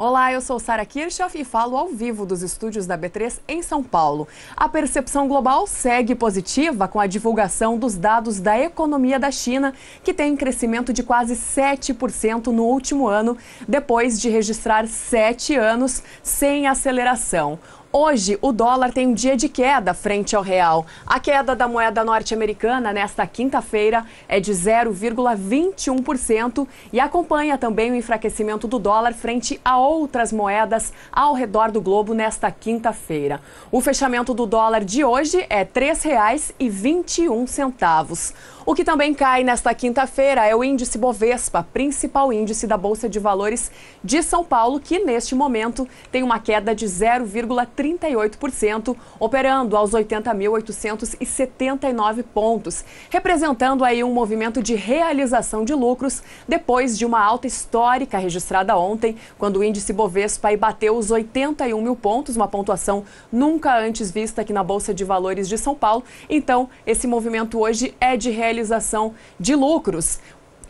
Olá, eu sou Sara Kirchhoff e falo ao vivo dos estúdios da B3 em São Paulo. A percepção global segue positiva com a divulgação dos dados da economia da China, que tem crescimento de quase 7% no último ano, depois de registrar 7 anos sem aceleração. Hoje, o dólar tem um dia de queda frente ao real. A queda da moeda norte-americana nesta quinta-feira é de 0,21% e acompanha também o enfraquecimento do dólar frente a outras moedas ao redor do globo nesta quinta-feira. O fechamento do dólar de hoje é R$ 3,21. O que também cai nesta quinta-feira é o índice Bovespa, principal índice da Bolsa de Valores de São Paulo, que neste momento tem uma queda de 0,38%, operando aos 80.879 pontos, representando aí um movimento de realização de lucros depois de uma alta histórica registrada ontem, quando o índice Bovespa aí bateu os 81 mil pontos, uma pontuação nunca antes vista aqui na Bolsa de Valores de São Paulo. Então, esse movimento hoje é de realização de lucros.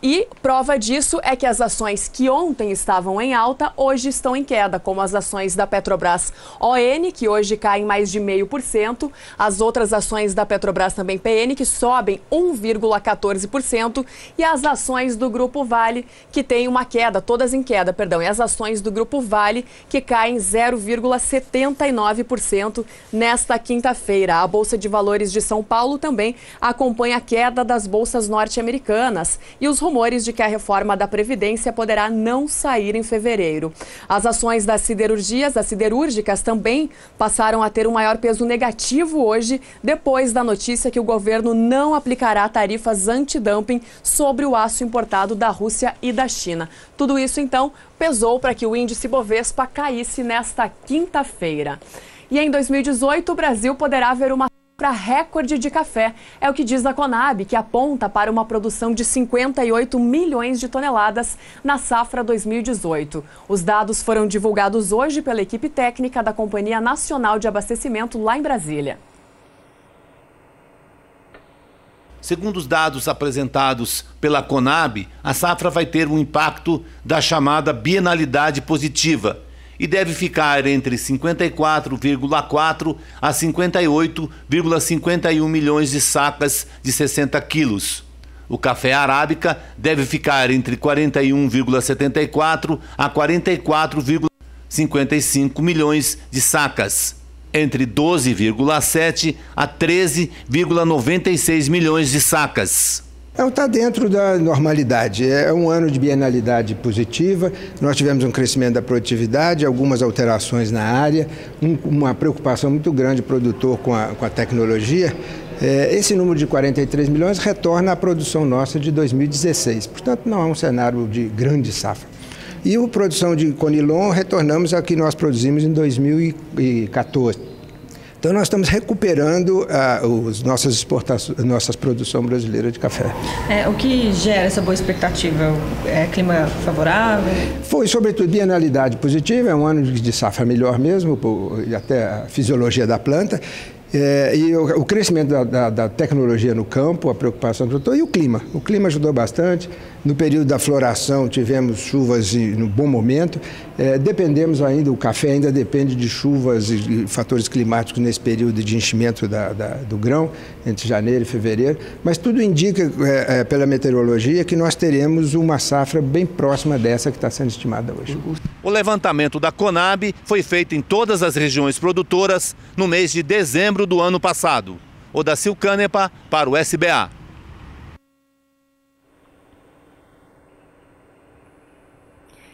E prova disso é que as ações que ontem estavam em alta, hoje estão em queda, como as ações da Petrobras ON, que hoje caem mais de 0,5%, as outras ações da Petrobras também PN, que sobem 1,14%, e as ações do Grupo Vale, que tem uma queda, todas em queda, perdão, e as ações do Grupo Vale, que caem 0,79% nesta quinta-feira. A Bolsa de Valores de São Paulo também acompanha a queda das bolsas norte-americanas e os rumores de que a reforma da Previdência poderá não sair em fevereiro. As ações das siderúrgicas também passaram a ter um maior peso negativo hoje, depois da notícia que o governo não aplicará tarifas antidumping sobre o aço importado da Rússia e da China. Tudo isso, então, pesou para que o índice Bovespa caísse nesta quinta-feira. E em 2018, o Brasil poderá ver uma para recorde de café. É o que diz a Conab, que aponta para uma produção de 58 milhões de toneladas na safra 2018. Os dados foram divulgados hoje pela equipe técnica da Companhia Nacional de Abastecimento lá em Brasília. Segundo os dados apresentados pela Conab, a safra vai ter um impacto da chamada bienalidade positiva e deve ficar entre 54,4 a 58,51 milhões de sacas de 60 quilos. O café arábica deve ficar entre 41,74 a 44,55 milhões de sacas, entre 12,7 a 13,96 milhões de sacas. Está dentro da normalidade. É um ano de bienalidade positiva. Nós tivemos um crescimento da produtividade, algumas alterações na área, uma preocupação muito grande do produtor com a tecnologia. Esse número de 43 milhões retorna à produção nossa de 2016. Portanto, não é um cenário de grande safra. E a produção de Conilon, retornamos ao que nós produzimos em 2014. Então, nós estamos recuperando nossas produções brasileiras de café. O que gera essa boa expectativa? É clima favorável? Foi, sobretudo, bienalidade positiva, é um ano de safra melhor mesmo, e até a fisiologia da planta. E o crescimento da tecnologia no campo, a preocupação do produtor e o clima. O clima ajudou bastante. No período da floração tivemos chuvas no bom momento. Dependemos ainda, o café ainda depende de chuvas e fatores climáticos nesse período de enchimento do grão, entre janeiro e fevereiro. Mas tudo indica, pela meteorologia, que nós teremos uma safra bem próxima dessa que está sendo estimada hoje. O levantamento da Conab foi feito em todas as regiões produtoras no mês de dezembro do ano passado. Odacil Canepa para o SBA.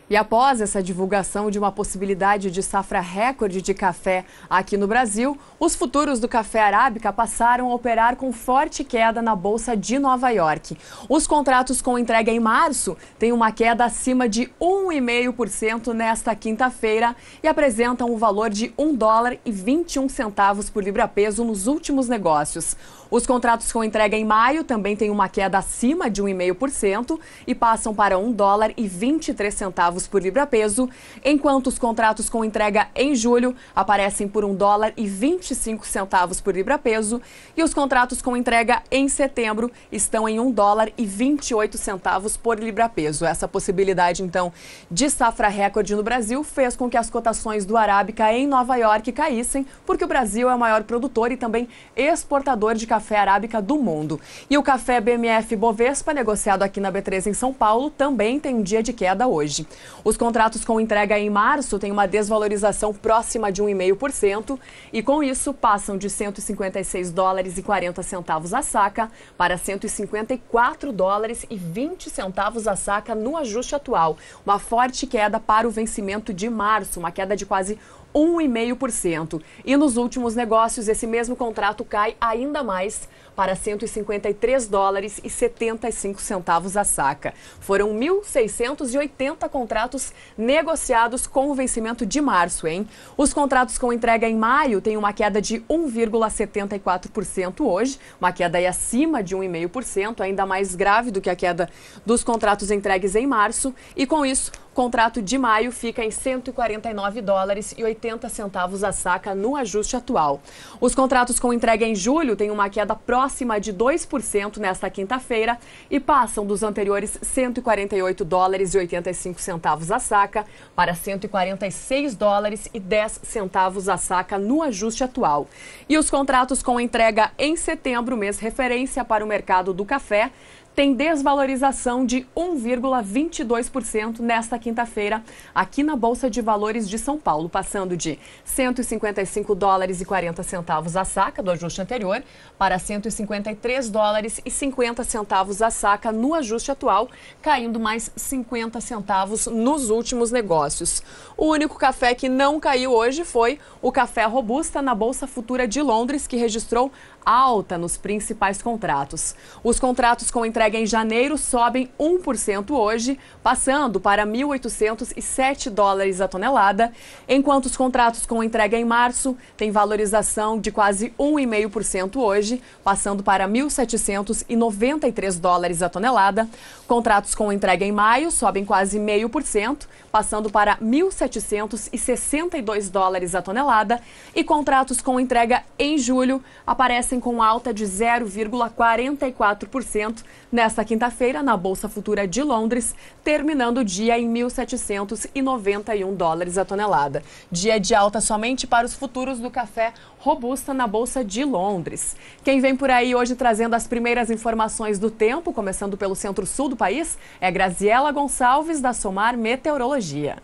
E após essa divulgação de uma possibilidade de safra recorde de café aqui no Brasil, os futuros do café arábica passaram a operar com forte queda na Bolsa de Nova York. Os contratos com entrega em março têm uma queda acima de 1,5% nesta quinta-feira e apresentam um valor de $1,21 por libra-peso nos últimos negócios. Os contratos com entrega em maio também têm uma queda acima de 1,5% e passam para $1,23 centavos por libra-peso, enquanto os contratos com entrega em julho aparecem por $1,25 por libra-peso e os contratos com entrega em setembro estão em $1,28 por libra-peso. Essa possibilidade, então, de safra recorde no Brasil fez com que as cotações do Arábica em Nova York caíssem, porque o Brasil é o maior produtor e também exportador de café arábica do mundo. E o café BMF Bovespa, negociado aqui na B3 em São Paulo, também tem um dia de queda hoje. Os contratos com entrega em março têm uma desvalorização próxima de 1,5% e com isso passam de $156,40 a saca para $154,20 a saca no ajuste atual. Uma forte queda para o vencimento de março, uma queda de quase 1,5%. E nos últimos negócios, esse mesmo contrato cai ainda mais para $153,75 a saca. Foram 1.680 contratos negociados com o vencimento de março, hein? Os contratos com entrega em maio têm uma queda de 1,74% hoje, uma queda aí acima de 1,5%, ainda mais grave do que a queda dos contratos entregues em março. E com isso, o contrato de maio fica em $149,80 a saca no ajuste atual. Os contratos com entrega em julho têm uma queda próxima de 2% nesta quinta-feira e passam dos anteriores $148,85 a saca para $146,10 a saca no ajuste atual. E os contratos com entrega em setembro, mês referência para o mercado do café, tem desvalorização de 1,22% nesta quinta-feira aqui na Bolsa de Valores de São Paulo, passando de $155,40 a saca do ajuste anterior para $153,50 a saca no ajuste atual, caindo mais 50 centavos nos últimos negócios. O único café que não caiu hoje foi o café Robusta na Bolsa Futura de Londres, que registrou alta nos principais contratos. Os contratos com entrega em janeiro sobem 1% hoje, passando para $1.807 a tonelada, enquanto os contratos com entrega em março têm valorização de quase 1,5% hoje, passando para $1.793 a tonelada. Contratos com entrega em maio sobem quase 0,5%, passando para $1.762 a tonelada, e contratos com entrega em julho aparecem com alta de 0,44% nesta quinta-feira na Bolsa Futura de Londres, terminando o dia em $1.791 a tonelada. Dia de alta somente para os futuros do café Robusta na Bolsa de Londres. Quem vem por aí hoje trazendo as primeiras informações do tempo, começando pelo centro-sul do país, é Graziela Gonçalves, da Somar Meteorologia.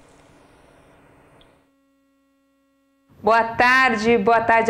Boa tarde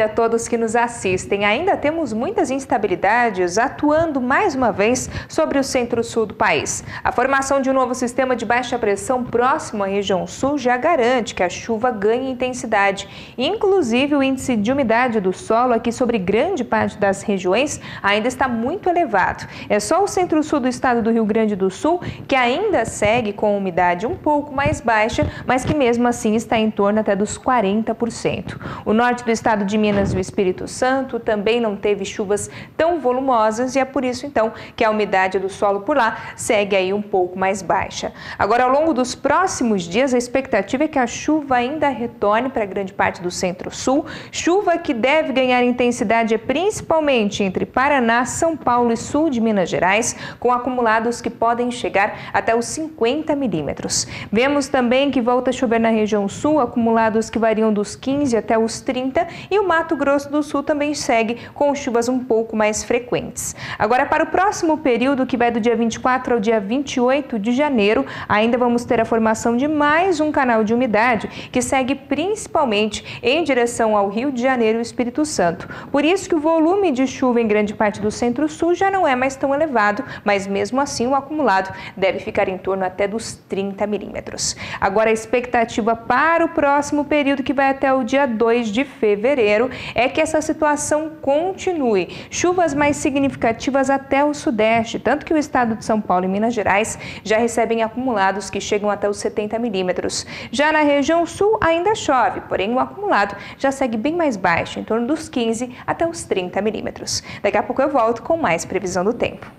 a todos que nos assistem. Ainda temos muitas instabilidades atuando mais uma vez sobre o centro-sul do país. A formação de um novo sistema de baixa pressão próximo à região sul já garante que a chuva ganhe intensidade. Inclusive, o índice de umidade do solo aqui sobre grande parte das regiões ainda está muito elevado. É só o centro-sul do estado do Rio Grande do Sul que ainda segue com umidade um pouco mais baixa, mas que mesmo assim está em torno até dos 40%. O norte do estado de Minas e o Espírito Santo também não teve chuvas tão volumosas e é por isso então que a umidade do solo por lá segue aí um pouco mais baixa. Agora, ao longo dos próximos dias, a expectativa é que a chuva ainda retorne para grande parte do centro-sul, chuva que deve ganhar intensidade principalmente entre Paraná, São Paulo e sul de Minas Gerais, com acumulados que podem chegar até os 50 milímetros. Vemos também que volta a chover na região sul, acumulados que variam dos 15 até os 30, e o Mato Grosso do Sul também segue com chuvas um pouco mais frequentes. Agora, para o próximo período, que vai do dia 24 ao dia 28 de janeiro, ainda vamos ter a formação de mais um canal de umidade, que segue principalmente em direção ao Rio de Janeiro e o Espírito Santo. Por isso que o volume de chuva em grande parte do centro-sul já não é mais tão elevado, mas mesmo assim o acumulado deve ficar em torno até dos 30 milímetros. Agora, a expectativa para o próximo período, que vai até o dia 2 de fevereiro, é que essa situação continue. Chuvas mais significativas até o sudeste, tanto que o estado de São Paulo e Minas Gerais já recebem acumulados que chegam até os 70 milímetros. Já na região sul ainda chove, porém o acumulado já segue bem mais baixo, em torno dos 15 até os 30 milímetros. Daqui a pouco eu volto com mais previsão do tempo.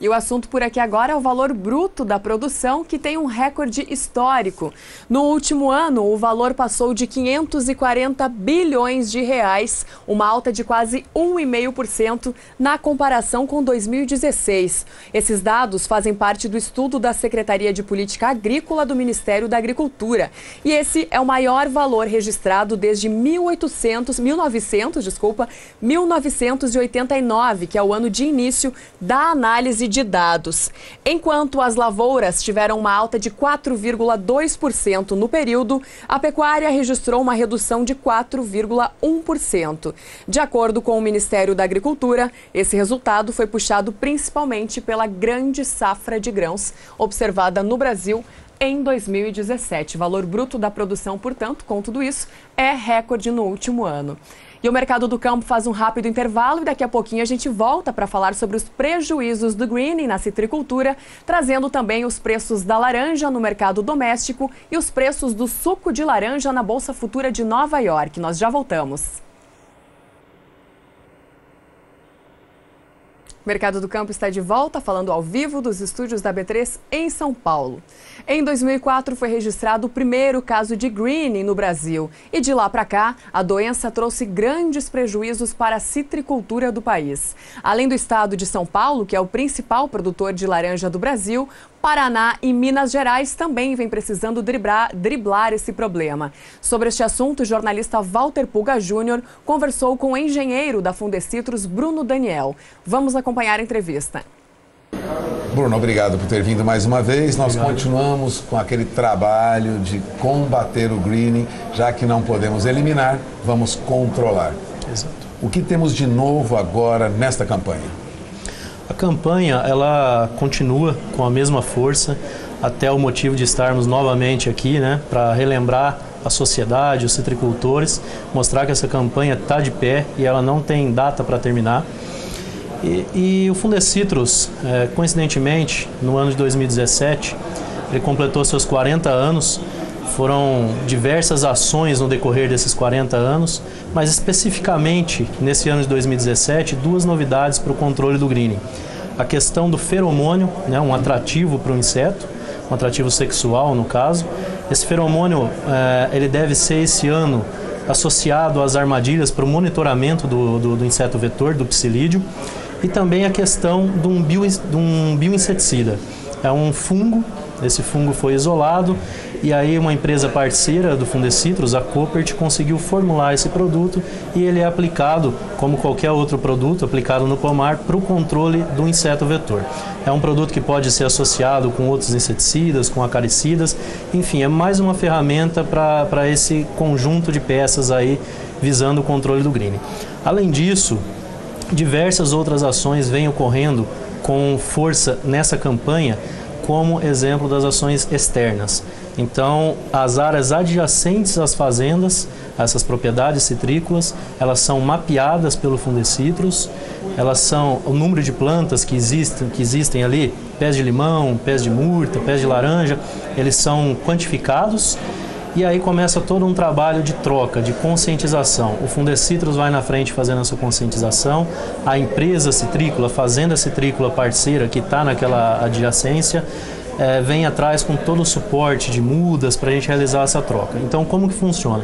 E o assunto por aqui agora é o valor bruto da produção, que tem um recorde histórico. No último ano, o valor passou de 540 bilhões de reais, uma alta de quase 1,5% na comparação com 2016. Esses dados fazem parte do estudo da Secretaria de Política Agrícola do Ministério da Agricultura. E esse é o maior valor registrado desde 1989, que é o ano de início da análise de dados. Enquanto as lavouras tiveram uma alta de 4,2% no período, a pecuária registrou uma redução de 4,1%. De acordo com o Ministério da Agricultura, esse resultado foi puxado principalmente pela grande safra de grãos observada no Brasil em 2017. O valor bruto da produção, portanto, com tudo isso, é recorde no último ano. E o Mercado do Campo faz um rápido intervalo e daqui a pouquinho a gente volta para falar sobre os prejuízos do greening na citricultura, trazendo também os preços da laranja no mercado doméstico e os preços do suco de laranja na Bolsa Futura de Nova York. Nós já voltamos. O Mercado do Campo está de volta, falando ao vivo dos estúdios da B3 em São Paulo. Em 2004 foi registrado o primeiro caso de greening no Brasil. E de lá para cá, a doença trouxe grandes prejuízos para a citricultura do país. Além do estado de São Paulo, que é o principal produtor de laranja do Brasil, Paraná e Minas Gerais também vem precisando driblar esse problema. Sobre este assunto, o jornalista Walter Puga Júnior conversou com o engenheiro da Fundecitrus, Bruno Daniel. Vamos acompanhar a entrevista. Bruno, obrigado por ter vindo mais uma vez. Nós continuamos com aquele trabalho de combater o greening, já que não podemos eliminar, vamos controlar. Exato. O que temos de novo agora nesta campanha? A campanha, ela continua com a mesma força, até o motivo de estarmos novamente aqui, né, para relembrar a sociedade, os citricultores, mostrar que essa campanha está de pé e ela não tem data para terminar. E o Fundecitrus, coincidentemente, no ano de 2017, ele completou seus 40 anos. Foram diversas ações no decorrer desses 40 anos, mas especificamente nesse ano de 2017, duas novidades para o controle do greening. A questão do feromônio, né, um atrativo para o inseto, um atrativo sexual no caso. Esse feromônio ele deve ser esse ano associado às armadilhas para o monitoramento do inseto vetor, do psilídeo. E também a questão de um bioinseticida. É um fungo, esse fungo foi isolado e aí uma empresa parceira do Fundecitrus, a Koppert, conseguiu formular esse produto e ele é aplicado, como qualquer outro produto, aplicado no pomar para o controle do inseto vetor. É um produto que pode ser associado com outros inseticidas, com acaricidas, enfim, é mais uma ferramenta para esse conjunto de peças aí visando o controle do greening. Além disso, diversas outras ações vêm ocorrendo com força nessa campanha, como exemplo das ações externas. Então, as áreas adjacentes às fazendas, essas propriedades citrícolas, elas são mapeadas pelo Fundecitrus, elas são o número de plantas que existem ali, pés de limão, pés de murta, pés de laranja, eles são quantificados. E aí começa todo um trabalho de troca, de conscientização. O Fundecitrus vai na frente fazendo essa conscientização, a empresa citrícola, a fazenda citrícola parceira que está naquela adjacência, vem atrás com todo o suporte de mudas para a gente realizar essa troca. Então, como que funciona?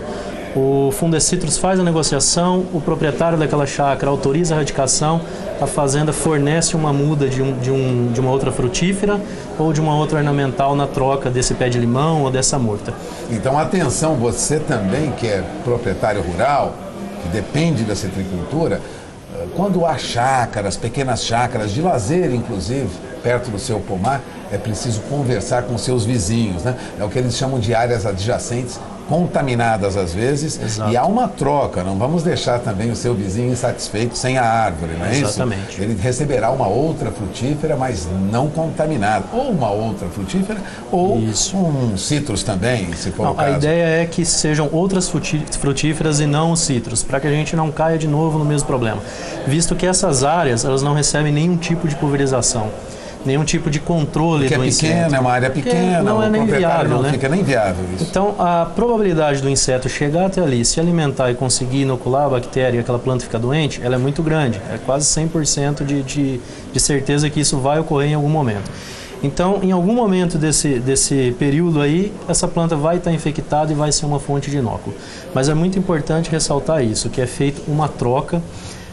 O Fundecitrus faz a negociação, o proprietário daquela chácara autoriza a erradicação, a fazenda fornece uma muda de uma outra frutífera ou de uma outra ornamental na troca desse pé de limão ou dessa murta. Então, atenção, você também que é proprietário rural, que depende da citricultura, quando há chácaras, pequenas chácaras, de lazer inclusive, perto do seu pomar, é preciso conversar com seus vizinhos, né? É o que eles chamam de áreas adjacentes, contaminadas às vezes. Exato. E há uma troca, não vamos deixar também o seu vizinho insatisfeito sem a árvore, não é Exatamente. Isso? Ele receberá uma outra frutífera, mas não contaminada, ou uma outra frutífera, ou isso. Um citrus também, se for o caso. A ideia é que sejam outras frutíferas e não os citros, para que a gente não caia de novo no mesmo problema, visto que essas áreas elas não recebem nenhum tipo de pulverização. nenhum tipo de controle do inseto. É pequeno, é uma área pequena, não é nem viável, não fica nem viável isso. Então, a probabilidade do inseto chegar até ali, se alimentar e conseguir inocular a bactéria e aquela planta ficar doente, ela é muito grande. É quase 100% de certeza que isso vai ocorrer em algum momento. Então, em algum momento desse período aí, essa planta vai estar infectada e vai ser uma fonte de inóculo. Mas é muito importante ressaltar isso, que é feita uma troca.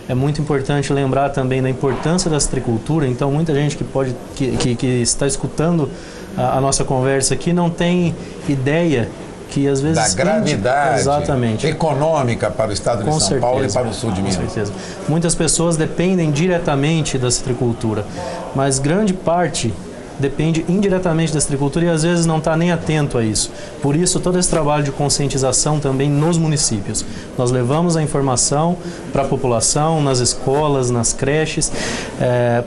É muito importante lembrar também da importância da citricultura. Então, muita gente que está escutando a nossa conversa aqui não tem ideia que às vezes... Da gravidade exatamente. Econômica para o estado de São Paulo e para o sul de Minas. Com certeza. Muitas pessoas dependem diretamente da citricultura, mas grande parte depende indiretamente da citricultura e às vezes não está nem atento a isso. Por isso, todo esse trabalho de conscientização também nos municípios. Nós levamos a informação para a população, nas escolas, nas creches,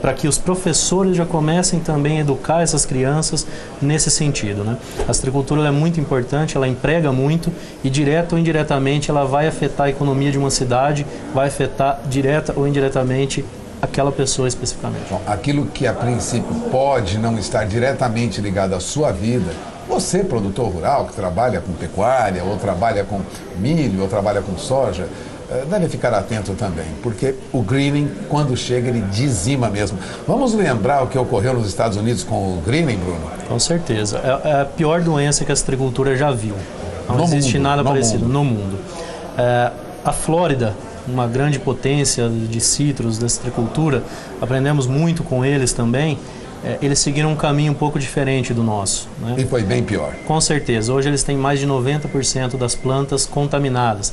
para que os professores já comecem também a educar essas crianças nesse sentido, né? A citricultura é muito importante, ela emprega muito e, direto ou indiretamente, ela vai afetar a economia de uma cidade, vai afetar direta ou indiretamente aquela pessoa especificamente. Bom, aquilo que a princípio pode não estar diretamente ligado à sua vida, você, produtor rural, que trabalha com pecuária, ou trabalha com milho, ou trabalha com soja, deve ficar atento também, porque o greening, quando chega, ele dizima mesmo. Vamos lembrar o que ocorreu nos Estados Unidos com o greening, Bruno? Com certeza. É a pior doença que a citricultura já viu. Não existe nada parecido no mundo. A Flórida, uma grande potência de citros, da citricultura, aprendemos muito com eles também. Eles seguiram um caminho um pouco diferente do nosso, né? E foi bem pior. Com certeza. Hoje eles têm mais de 90% das plantas contaminadas.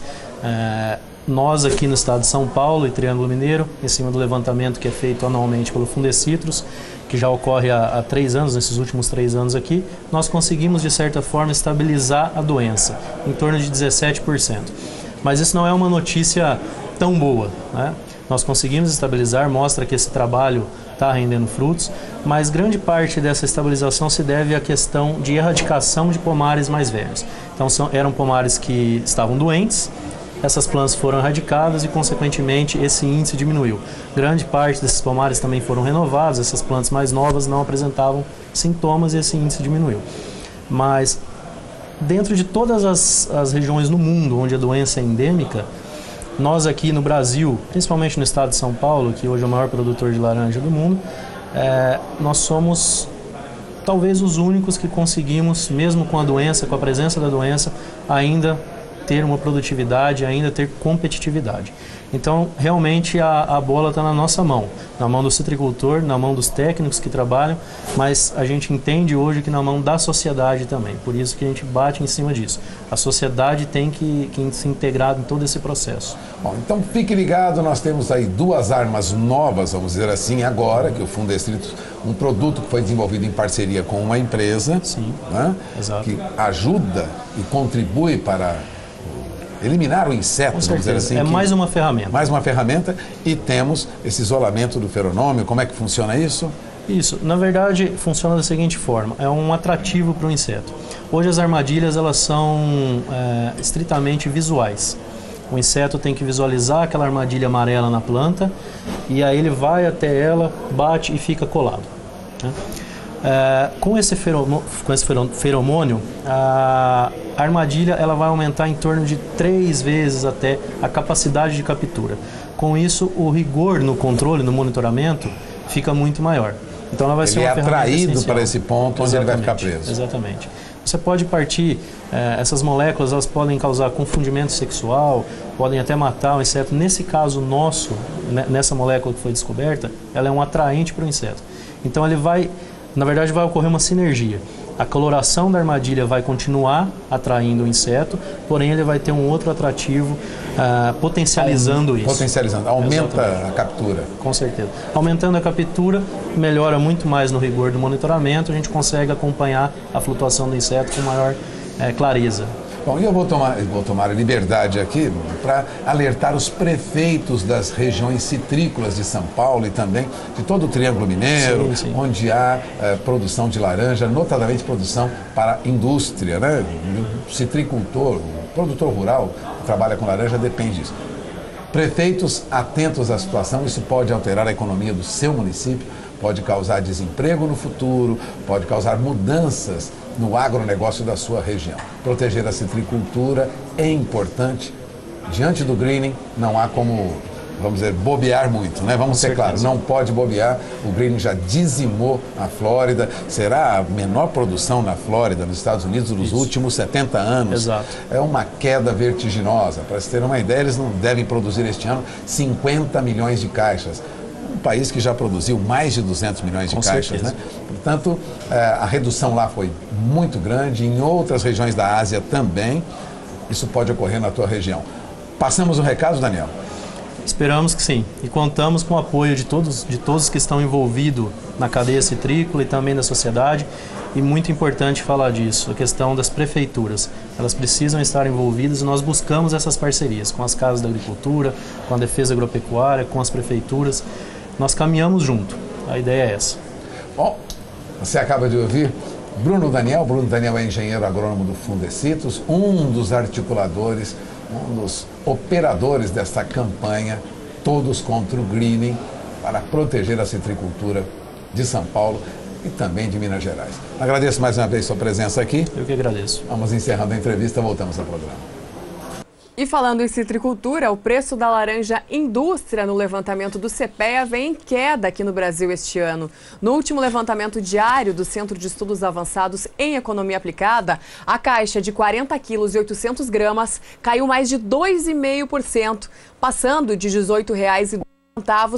Nós aqui no estado de São Paulo e Triângulo Mineiro, em cima do levantamento que é feito anualmente pelo Fundecitrus, que já ocorre há 3 anos, nesses últimos 3 anos aqui, nós conseguimos de certa forma estabilizar a doença, em torno de 17%. Mas isso não é uma notícia tão boa, né? Nós conseguimos estabilizar, mostra que esse trabalho está rendendo frutos, mas grande parte dessa estabilização se deve à questão de erradicação de pomares mais velhos. Então eram pomares que estavam doentes, essas plantas foram erradicadas e, consequentemente, esse índice diminuiu. Grande parte desses pomares também foram renovados, essas plantas mais novas não apresentavam sintomas e esse índice diminuiu. Mas dentro de todas as regiões no mundo onde a doença é endêmica, nós aqui no Brasil, principalmente no estado de São Paulo, que hoje é o maior produtor de laranja do mundo, nós somos talvez os únicos que conseguimos, mesmo com a doença, com a presença da doença, ainda ter uma produtividade, ainda ter competitividade. Então, realmente, a bola está na nossa mão, na mão do citricultor, na mão dos técnicos que trabalham, mas a gente entende hoje que na mão da sociedade também. Por isso que a gente bate em cima disso. A sociedade tem que se integrar em todo esse processo. Bom, então fique ligado, nós temos aí 2 armas novas, vamos dizer assim, agora, que o Fundecitrus, um produto que foi desenvolvido em parceria com uma empresa, sim, né, exato, que ajuda e contribui para eliminar o inseto, vamos dizer assim. É mais uma ferramenta. Mais uma ferramenta, e temos esse isolamento do feronômio. Como é que funciona isso? Isso, na verdade, funciona da seguinte forma, é um atrativo para o inseto. Hoje as armadilhas, elas são estritamente visuais. O inseto tem que visualizar aquela armadilha amarela na planta, e aí ele vai até ela, bate e fica colado, né? Com esse feromônio, a armadilha ela vai aumentar em torno de 3 vezes até a capacidade de captura. Com isso, o rigor no controle, no monitoramento, fica muito maior. Então ela vai ser uma ferramenta atraído essencial para esse ponto onde ele vai ficar preso. Exatamente. Você pode partir, essas moléculas elas podem causar confundimento sexual, podem até matar o inseto. Nesse caso nosso, nessa molécula que foi descoberta, ela é um atraente para o inseto. Então ele vai, na verdade, vai ocorrer uma sinergia. A coloração da armadilha vai continuar atraindo o inseto, porém ele vai ter um outro atrativo potencializando isso. Potencializando, aumenta exatamente a captura. Com certeza. Aumentando a captura, melhora muito mais no rigor do monitoramento, a gente consegue acompanhar a flutuação do inseto com maior clareza. Bom, e eu vou tomar a liberdade aqui para alertar os prefeitos das regiões citrícolas de São Paulo e também de todo o Triângulo Mineiro, sim, sim, onde há produção de laranja, notadamente produção para indústria, né? O citricultor, o produtor rural que trabalha com laranja depende disso. Prefeitos atentos à situação, isso pode alterar a economia do seu município, pode causar desemprego no futuro, pode causar mudanças no agronegócio da sua região. Proteger a citricultura é importante. Diante do greening, não há como, vamos dizer, bobear muito, né? Vamos ser claros, não pode bobear. O greening já dizimou a Flórida, será a menor produção na Flórida, nos Estados Unidos, nos últimos 70 anos. Exato. É uma queda vertiginosa. Para se ter uma ideia, eles não devem produzir este ano 50 milhões de caixas. Um país que já produziu mais de 200 milhões de caixas, né? Portanto, a redução lá foi muito grande, em outras regiões da Ásia também. Isso pode ocorrer na tua região. Passamos o recado, Daniel? Esperamos que sim. E contamos com o apoio de todos que estão envolvidos na cadeia citrícola e também da sociedade. E muito importante falar disso, a questão das prefeituras. Elas precisam estar envolvidas e nós buscamos essas parcerias com as casas da agricultura, com a defesa agropecuária, com as prefeituras. Nós caminhamos junto. A ideia é essa. Bom, você acaba de ouvir Bruno Daniel. Bruno Daniel é engenheiro agrônomo do Fundecitos, um dos articuladores, um dos operadores desta campanha, Todos contra o Greening, para proteger a citricultura de São Paulo e também de Minas Gerais. Agradeço mais uma vez sua presença aqui. Eu que agradeço. Vamos encerrando a entrevista, voltamos ao programa. E falando em citricultura, o preço da laranja indústria no levantamento do CPEA vem em queda aqui no Brasil este ano. No último levantamento diário do Centro de Estudos Avançados em Economia Aplicada, a caixa de 40 quilos e 800 gramas caiu mais de 2,5%, passando de R$ 18,10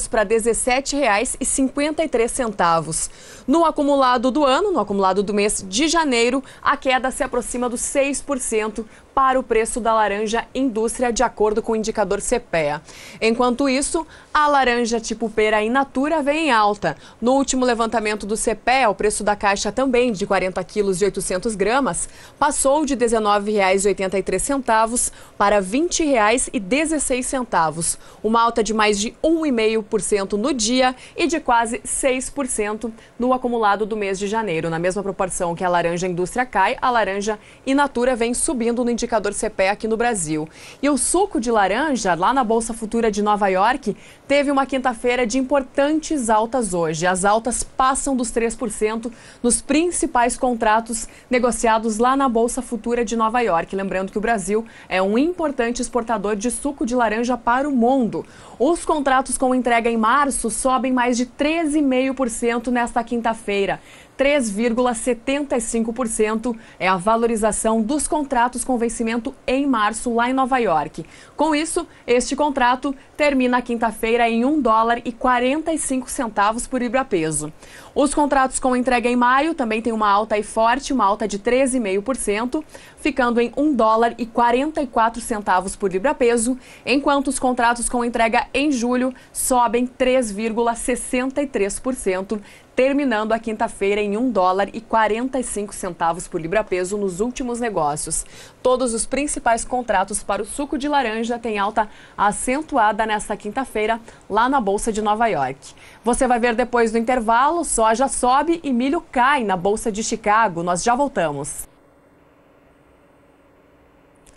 para R$ 17,53. No acumulado do ano, no acumulado do mês de janeiro, a queda se aproxima dos 6% para o preço da laranja indústria, de acordo com o indicador CPEA. Enquanto isso, a laranja tipo pera in natura vem em alta. No último levantamento do CPEA, o preço da caixa também de 40 quilos e 800 gramas passou de R$ 19,83 para R$ 20,16, uma alta de mais de 1,5% no dia e de quase 6% no acumulado do mês de janeiro. Na mesma proporção que a laranja indústria cai, a laranja in natura vem subindo no indicador CPEA aqui no Brasil. E o suco de laranja, lá na Bolsa Futura de Nova York, teve uma quinta-feira de importantes altas hoje. As altas passam dos 3% nos principais contratos negociados lá na Bolsa Futura de Nova York. Lembrando que o Brasil é um importante exportador de suco de laranja para o mundo. Os contratos com entrega em março sobem mais de 13,5% nesta quinta-feira. 3,75% é a valorização dos contratos com vencimento em março lá em Nova York. Com isso, este contrato termina a quinta-feira em $1,45 por libra-peso. Os contratos com entrega em maio também têm uma alta aí forte, uma alta de 13,5%, ficando em $1,44 por libra-peso, enquanto os contratos com entrega em julho sobem 3,63%, terminando a quinta-feira em $1,45 por libra-peso nos últimos negócios. Todos os principais contratos para o suco de laranja têm alta acentuada nesta quinta-feira lá na Bolsa de Nova York. Você vai ver depois do intervalo, soja sobe e milho cai na Bolsa de Chicago. Nós já voltamos.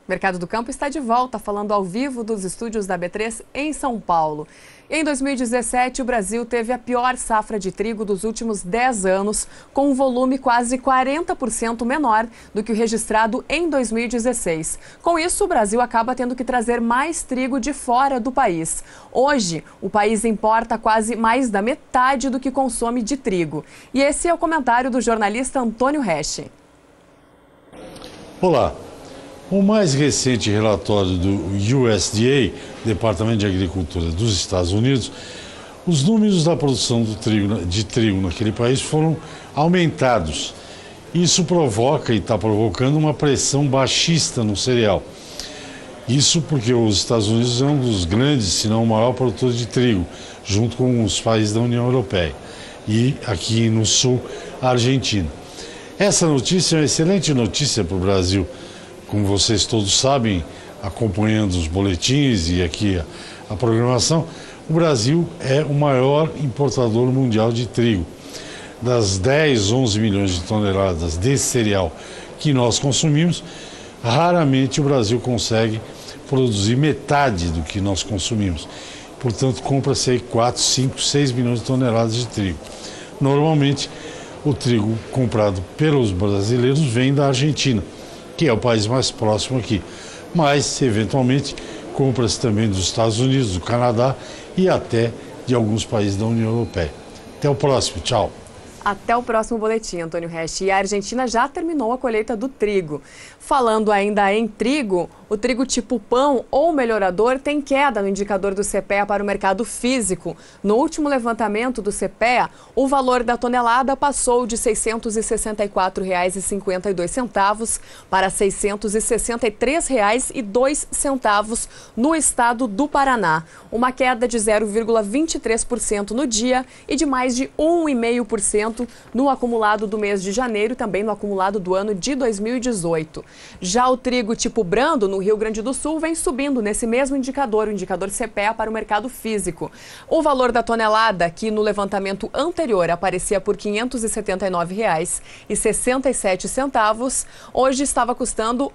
Mercado do Campo está de volta, falando ao vivo dos estúdios da B3 em São Paulo. Em 2017, o Brasil teve a pior safra de trigo dos últimos 10 anos, com um volume quase 40% menor do que o registrado em 2016. Com isso, o Brasil acaba tendo que trazer mais trigo de fora do país. Hoje, o país importa quase mais da metade do que consome de trigo. E esse é o comentário do jornalista Antônio Resch. Olá. O mais recente relatório do USDA, Departamento de Agricultura dos Estados Unidos, os números da produção de trigo naquele país foram aumentados. Isso provoca e está provocando uma pressão baixista no cereal. Isso porque os Estados Unidos é um dos grandes, se não o maior produtor de trigo, junto com os países da União Europeia. E aqui no sul, a Argentina. Essa notícia é uma excelente notícia para o Brasil. Como vocês todos sabem, acompanhando os boletins e aqui a programação, o Brasil é o maior importador mundial de trigo. Das 10, 11 milhões de toneladas desse cereal que nós consumimos, raramente o Brasil consegue produzir metade do que nós consumimos. Portanto, compra-se aí 4, 5, 6 milhões de toneladas de trigo. Normalmente, o trigo comprado pelos brasileiros vem da Argentina, que é o país mais próximo aqui. Mas, eventualmente, compra-se também dos Estados Unidos, do Canadá e até de alguns países da União Europeia. Até o próximo, tchau! Até o próximo boletim, Antônio Resch. E a Argentina já terminou a colheita do trigo. Falando ainda em trigo, o trigo tipo pão ou melhorador tem queda no indicador do CPEA para o mercado físico. No último levantamento do CPEA, o valor da tonelada passou de R$ 664,52 para R$ 663,02 no estado do Paraná. Uma queda de 0,23% no dia e de mais de 1,5% no acumulado do mês de janeiro e também no acumulado do ano de 2018. Já o trigo tipo brando, no Rio Grande do Sul, vem subindo nesse mesmo indicador, o indicador CPEA para o mercado físico. O valor da tonelada, que no levantamento anterior aparecia por R$ 579,67, hoje estava custando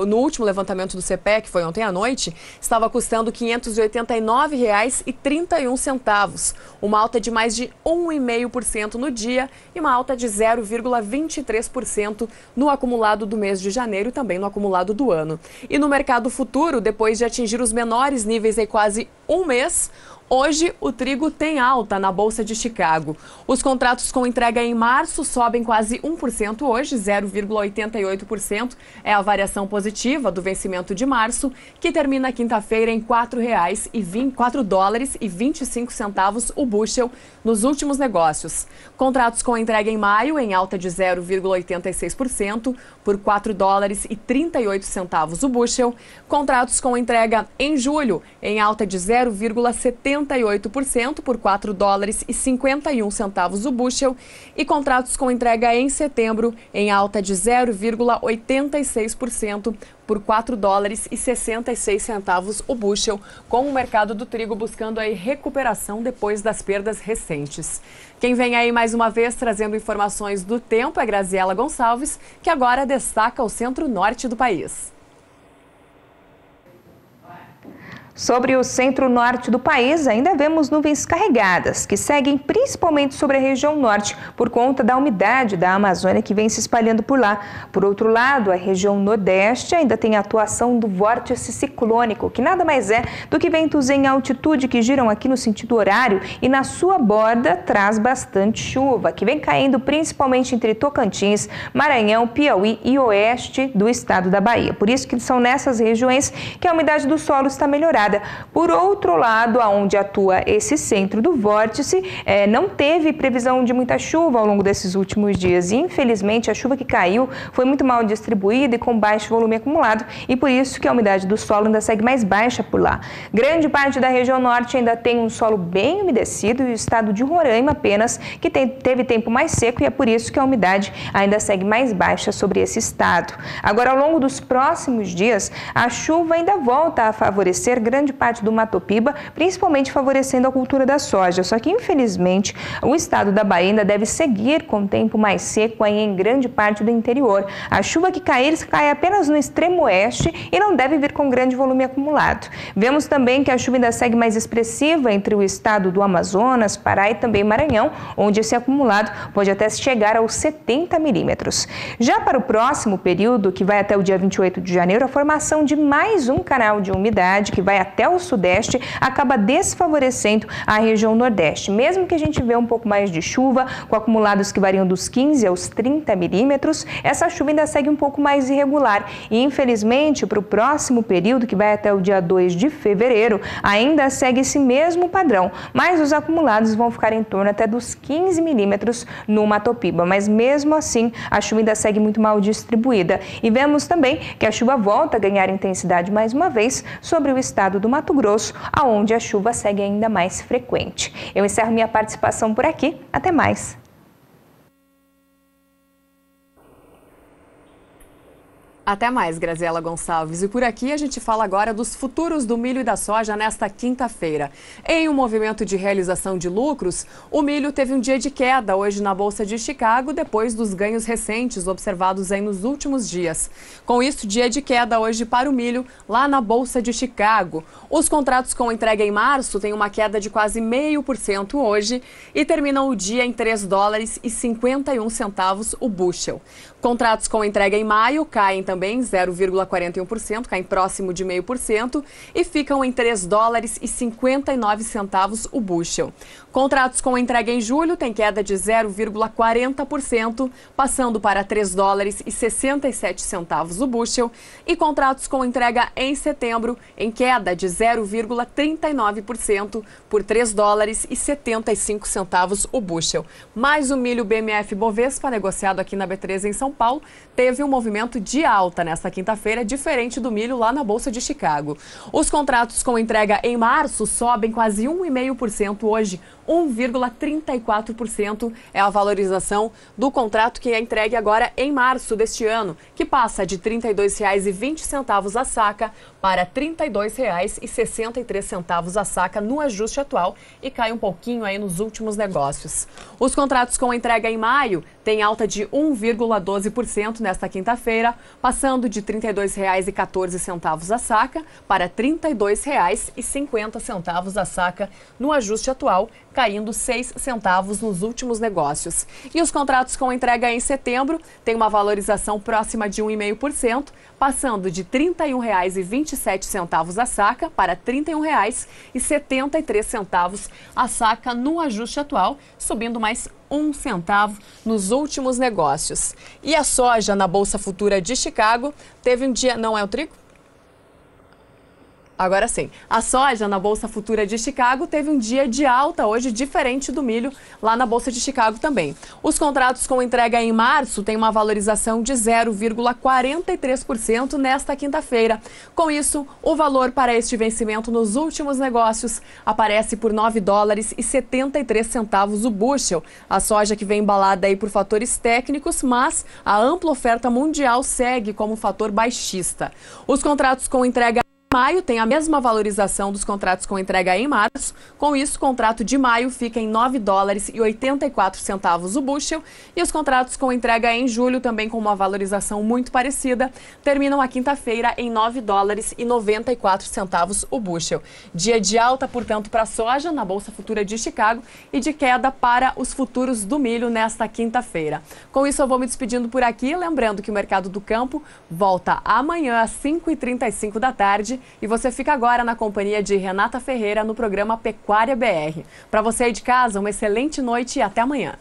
no último levantamento do CPEA, que foi ontem à noite, estava custando R$ 589,31, uma alta de mais de 1,5% no dia e uma alta de 0,23% no acumulado do mês de janeiro e também no acumulado do ano. E no mercado futuro, depois de atingir os menores níveis em quase um mês, hoje o trigo tem alta na Bolsa de Chicago. Os contratos com entrega em março sobem quase 1% hoje, 0,88% é a variação positiva do vencimento de março, que termina quinta-feira em R$ 4,25 o bushel nos últimos negócios. Contratos com entrega em maio em alta de 0,86% por R$ 4,38 o bushel. Contratos com entrega em julho em alta de 0,78% por R$ 4,51 o bushel e contratos com entrega em setembro em alta de 0,86% por R$ 4,66 o bushel, com o mercado do trigo buscando aí recuperação depois das perdas recentes. Quem vem aí mais uma vez trazendo informações do tempo é Graziela Gonçalves, que agora destaca o centro-norte do país. Sobre o centro-norte do país, ainda vemos nuvens carregadas, que seguem principalmente sobre a região norte, por conta da umidade da Amazônia que vem se espalhando por lá. Por outro lado, a região nordeste ainda tem a atuação do vórtice ciclônico, que nada mais é do que ventos em altitude que giram aqui no sentido horário e na sua borda traz bastante chuva, que vem caindo principalmente entre Tocantins, Maranhão, Piauí e oeste do estado da Bahia. Por isso que são nessas regiões que a umidade do solo está melhorada. Por outro lado, aonde atua esse centro do vórtice, não teve previsão de muita chuva ao longo desses últimos dias. E, infelizmente, a chuva que caiu foi muito mal distribuída e com baixo volume acumulado, e por isso que a umidade do solo ainda segue mais baixa por lá. Grande parte da região norte ainda tem um solo bem umedecido e o estado de Roraima apenas que teve tempo mais seco, e é por isso que a umidade ainda segue mais baixa sobre esse estado. Agora, ao longo dos próximos dias, a chuva ainda volta a favorecer grande parte do Mato Piba, principalmente favorecendo a cultura da soja. Só que, infelizmente, o estado da Bahia ainda deve seguir com tempo mais seco aí em grande parte do interior. A chuva que cair cai apenas no extremo oeste e não deve vir com grande volume acumulado. Vemos também que a chuva ainda segue mais expressiva entre o estado do Amazonas, Pará e também Maranhão, onde esse acumulado pode até chegar aos 70 milímetros. Já para o próximo período, que vai até o dia 28 de janeiro, a formação de mais um canal de umidade que vai até o sudeste acaba desfavorecendo a região nordeste. Mesmo que a gente vê um pouco mais de chuva, com acumulados que variam dos 15 aos 30 milímetros, essa chuva ainda segue um pouco mais irregular. E, infelizmente, para o próximo período, que vai até o dia 2 de fevereiro, ainda segue esse mesmo padrão, mas os acumulados vão ficar em torno até dos 15 milímetros no Mato Piba. Mas, mesmo assim, a chuva ainda segue muito mal distribuída. E vemos também que a chuva volta a ganhar intensidade mais uma vez sobre o estado do Mato Grosso, aonde a chuva segue ainda mais frequente. Eu encerro minha participação por aqui. Até mais! Até mais, Graziela Gonçalves. E por aqui a gente fala agora dos futuros do milho e da soja nesta quinta-feira. Em um movimento de realização de lucros, o milho teve um dia de queda hoje na Bolsa de Chicago, depois dos ganhos recentes observados aí nos últimos dias. Com isso, dia de queda hoje para o milho lá na Bolsa de Chicago. Os contratos com entrega em março têm uma queda de quase 0,5% hoje e terminam o dia em $3,51 o bushel. Contratos com entrega em maio caem também 0,41%, caem próximo de 0,5% e ficam em $3,59 o bushel. Contratos com entrega em julho têm queda de 0,40%, passando para $3,67 o bushel, e contratos com entrega em setembro em queda de 0,39% por $3,75 o bushel. Mais o milho BMF Bovespa, negociado aqui na B3 em São Paulo, teve um movimento de alta nesta quinta-feira, diferente do milho lá na Bolsa de Chicago. Os contratos com entrega em março sobem quase 1,5% hoje. 1,34% é a valorização do contrato que é entregue agora em março deste ano, que passa de R$ 32,20 a saca para R$ 32,63 a saca no ajuste atual e cai um pouquinho aí nos últimos negócios. Os contratos com entrega em maio têm alta de 1,12% nesta quinta-feira, passando de R$ 32,14 a saca para R$ 32,50 a saca no ajuste atual, caindo 6 centavos nos últimos negócios. E os contratos com entrega em setembro têm uma valorização próxima de 1,5%, passando de R$ 31,27 a saca para R$ 31,73 a saca no ajuste atual, subindo mais 1 centavo nos últimos negócios. E a soja na Bolsa Futura de Chicago teve um dia... Não é o trigo? Agora sim, a soja na Bolsa Futura de Chicago teve um dia de alta hoje, diferente do milho lá na Bolsa de Chicago também. Os contratos com entrega em março têm uma valorização de 0,43% nesta quinta-feira. Com isso, o valor para este vencimento nos últimos negócios aparece por $9,73 o bushel. A soja que vem embalada aí por fatores técnicos, mas a ampla oferta mundial segue como fator baixista. Os contratos com entrega maio tem a mesma valorização dos contratos com entrega em março. Com isso, o contrato de maio fica em $9,84 o bushel e os contratos com entrega em julho, também com uma valorização muito parecida, terminam a quinta-feira em $9,94 o bushel. Dia de alta, portanto, para a soja na Bolsa Futura de Chicago e de queda para os futuros do milho nesta quinta-feira. Com isso, eu vou me despedindo por aqui, lembrando que o Mercado do Campo volta amanhã às 5h35 da tarde. E você fica agora na companhia de Renata Ferreira no programa Pecuária BR. Para você aí de casa, uma excelente noite e até amanhã.